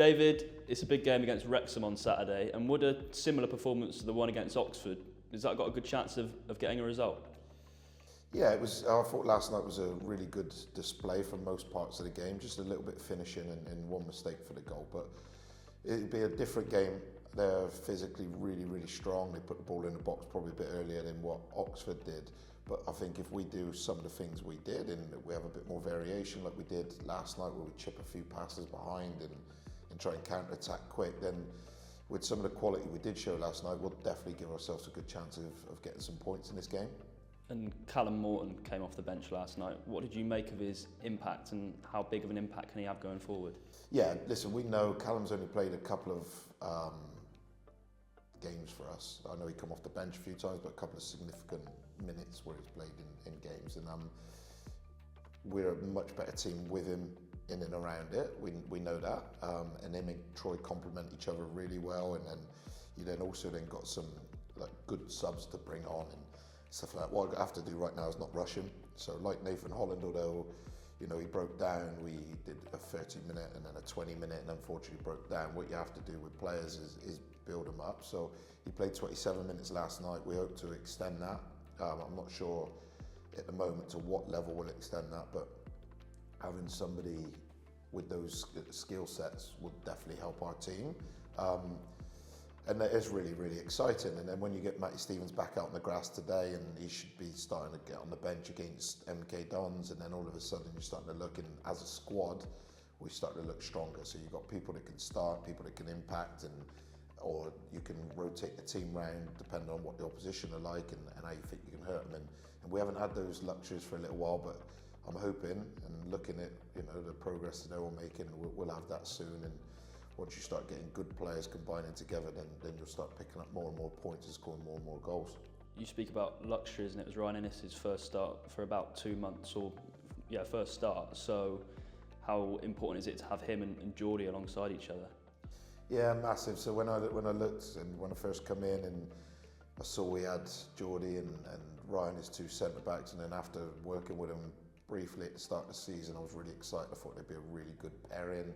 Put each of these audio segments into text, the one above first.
David, it's a big game against Wrexham on Saturday, and would a similar performance to the one against Oxford, has that got a good chance of getting a result? Yeah, it was. I thought last night was a really good display for most parts of the game. Just a little bit of finishing and one mistake for the goal, but it'd be a different game. They're physically really strong. They put the ball in the box probably a bit earlier than what Oxford did. But I think if we do some of the things we did and we have a bit more variation like we did last night, where we chip a few passes behind and try and counter-attack quick, then with some of the quality we did show last night, we'll definitely give ourselves a good chance of getting some points in this game. And Callum Morton came off the bench last night. What did you make of his impact, and how big of an impact can he have going forward? Yeah, listen, we know Callum's only played a couple of games for us. I know he come off the bench a few times, but a couple of significant minutes where he's played in games. And we're a much better team with him in and around it. We know that. And him and Troy complement each other really well. And then you also got some like good subs to bring on and stuff like that. What I have to do right now is not rush him. So like Nathan Holland, although he broke down, we did a 30-minute and then a 20-minute, and unfortunately broke down. What you have to do with players is build them up. So he played 27 minutes last night. We hope to extend that. I'm not sure at the moment to what level we'll extend that, but having somebody with those skill sets would definitely help our team. And that is really exciting. And then when you get Matty Stevens back out on the grass today, and he should be starting to get on the bench against MK Dons, and then all of a sudden you're starting to look, and as a squad, we start to look stronger. So you've got people that can start, people that can impact, or you can rotate the team round depending on what the opposition are like and how you think you can hurt them. And we haven't had those luxuries for a little while, but I'm hoping and looking at the progress that they're all making, we'll have that soon. And once you start getting good players combining together, then you'll start picking up more and more points and scoring more and more goals. You speak about luxuries, and it was Ryan Ennis's first start for about 2 months, first start. So how important is it to have him and Geordie alongside each other? Yeah, massive. So when I looked and when I first come in and I saw we had Geordie and Ryan as two centre backs, and then after working with them briefly at the start of the season, I was really excited. I thought they'd be a really good pairing.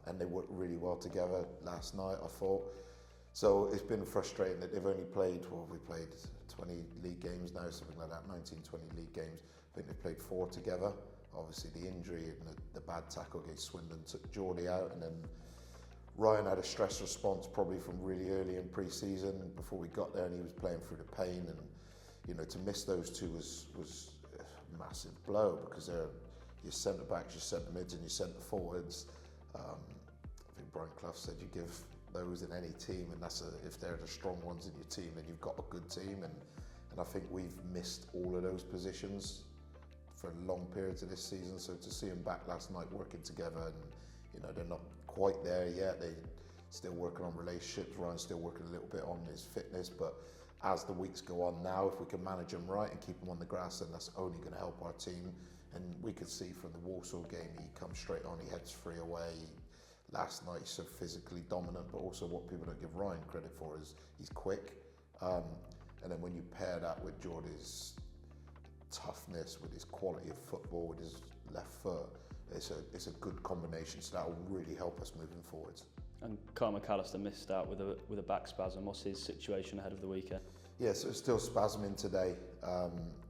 And they worked really well together last night, I thought. So it's been frustrating that they've only played, we played 20 league games now, something like that, 19, 20 league games. I think they've played 4 together. Obviously the injury and the bad tackle against Swindon took Geordie out, and then Ryan had a stress response probably from really early in pre-season before we got there, and he was playing through the pain. And to miss those two was a massive blow, because they're your centre backs, your centre mids, and your centre forwards. I think Brian Clough said you give those in any team, and if they're the strong ones in your team, then you've got a good team. And I think we've missed all of those positions for long periods of this season. So to see them back last night working together, and they're not quite there yet. They're still working on relationships. Ryan's still working a little bit on his fitness, but as the weeks go on now, if we can manage them right and keep them on the grass, then that's only going to help our team. And we could see from the Walsall game, he comes straight on, he heads free away. Last night, he's so physically dominant, but also what people don't give Ryan credit for is he's quick. And then when you pair that with Geordie's toughness, with his quality of football, with his left foot, it's a good combination. So that will really help us moving forwards. And Kyle McAllister missed out with a back spasm. What's his situation ahead of the weekend? Yeah, so it's still spasming today.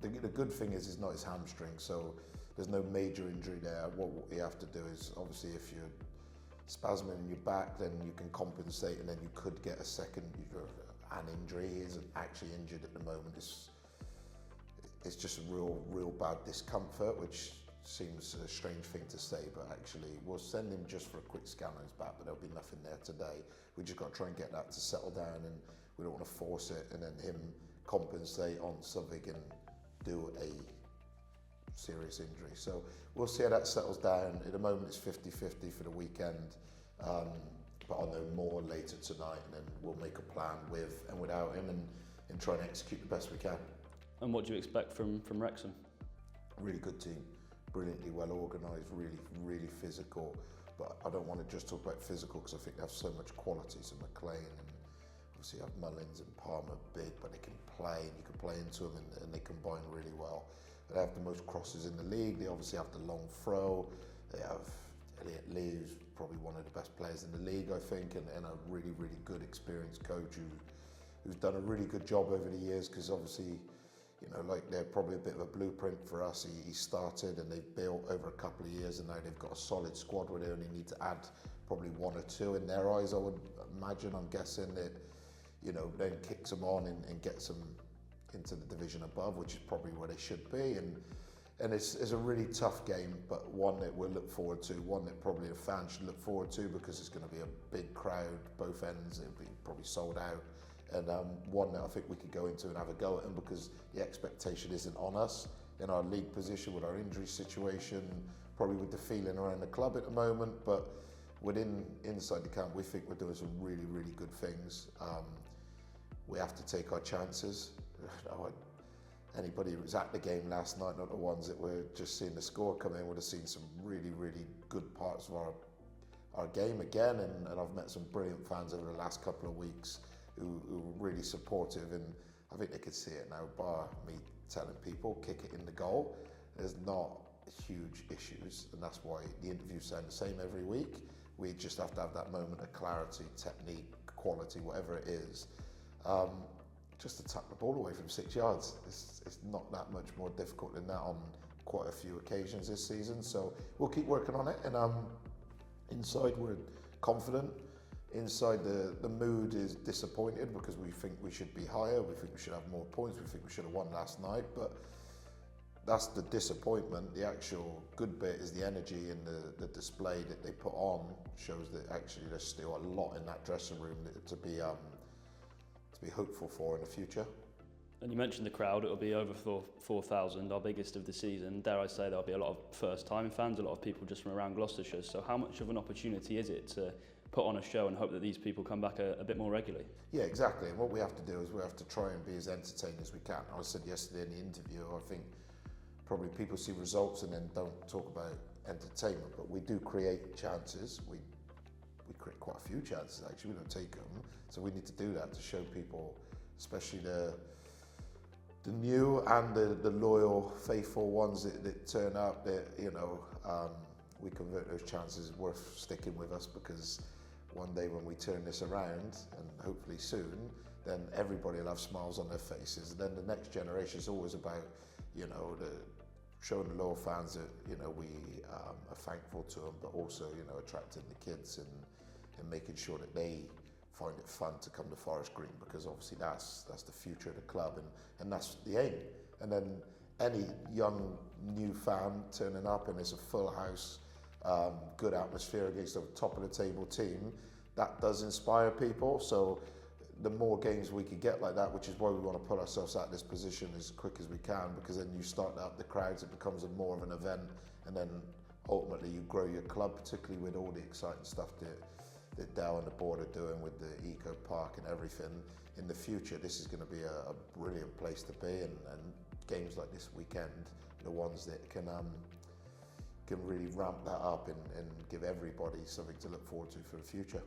The good thing is it's not his hamstring, so there's no major injury there. What you have to do is, obviously, if you're spasming in your back, then you can compensate, and then you could get a second an injury. He isn't actually injured at the moment. It's just a real bad discomfort, which seems a strange thing to say, but actually we'll send him just for a quick scan on his back, but there'll be nothing there today. We just got to try and get that to settle down, and we don't want to force it and then him compensate on something and do a serious injury. So we'll see how that settles down. At the moment it's 50-50 for the weekend, but I'll know more later tonight, and then we'll make a plan with and without him and try and execute the best we can. And what do you expect from Wrexham? Really good team. Brilliantly well organised, really physical, but I don't want to just talk about physical because I think they have so much quality. So McLean, and obviously you have Mullins and Palmer, big, but they can play, and you can play into them, and they combine really well. They have the most crosses in the league. They obviously have the long throw. They have Elliot Lee, who's probably one of the best players in the league, I think, and a really, really good experienced coach who's done a really good job over the years, because obviously, you know, like they're probably a bit of a blueprint for us. He started and they've built over a couple of years, and now they've got a solid squad where they only need to add probably one or two in their eyes, I would imagine. I'm guessing that, you know, then kicks them on and gets them into the division above, which is probably where they should be. And it's a really tough game, but one that we'll look forward to, one that probably the fans should look forward to, because it's going to be a big crowd, both ends. It'll be probably sold out, and one that I think we could go into and have a go at them, because the expectation isn't on us in our league position, with our injury situation, probably with the feeling around the club at the moment, but inside the camp, we think we're doing some really, really good things. We have to take our chances. Anybody who was at the game last night, not the ones that were just seeing the score come in, would have seen some really, really good parts of our game again. And I've met some brilliant fans over the last couple of weeks who were really supportive, and I think they could see it now, bar me telling people, kick it in the goal. There's not huge issues, and that's why the interviews sound the same every week. We just have to have that moment of clarity, technique, quality, whatever it is. Just to tuck the ball away from 6 yards. It's not that much more difficult than that on quite a few occasions this season. So we'll keep working on it. And inside we're confident. Inside the mood is disappointed, because we think we should be higher. We think we should have more points. We think we should have won last night. But that's the disappointment. The actual good bit is the energy and the display that they put on shows that actually there's still a lot in that dressing room to be hopeful for in the future. And you mentioned the crowd. It'll be over 4,000, our biggest of the season. Dare I say, there'll be a lot of first-time fans, a lot of people just from around Gloucestershire. So how much of an opportunity is it to put on a show and hope that these people come back a bit more regularly? Yeah, exactly. And what we have to do is we have to try and be as entertaining as we can. I said yesterday in the interview, I think probably people see results and then don't talk about entertainment, but we do create chances. We create quite a few chances, actually. We don't take them, so we need to do that to show people, especially the new and the loyal, faithful ones that turn up, that, you know, we convert those chances worth sticking with us, because one day when we turn this around, and hopefully soon, then everybody will have smiles on their faces. And then the next generation is always about, you know, showing the loyal fans that, you know, we are thankful to them, but also, you know, attracting the kids and making sure that they find it fun to come to Forest Green, because obviously that's the future of the club, and that's the aim. And then any young new fan turning up and it's a full house, good atmosphere against a top of the table team, that does inspire people. So the more games we could get like that, which is why we want to put ourselves out of this position as quick as we can, because then you start up the crowds, it becomes more of an event, and then ultimately you grow your club, particularly with all the exciting stuff that Dow and the board are doing with the Eco Park and everything. In the future, this is going to be a brilliant place to be, and games like this weekend are the ones that can really ramp that up and give everybody something to look forward to for the future.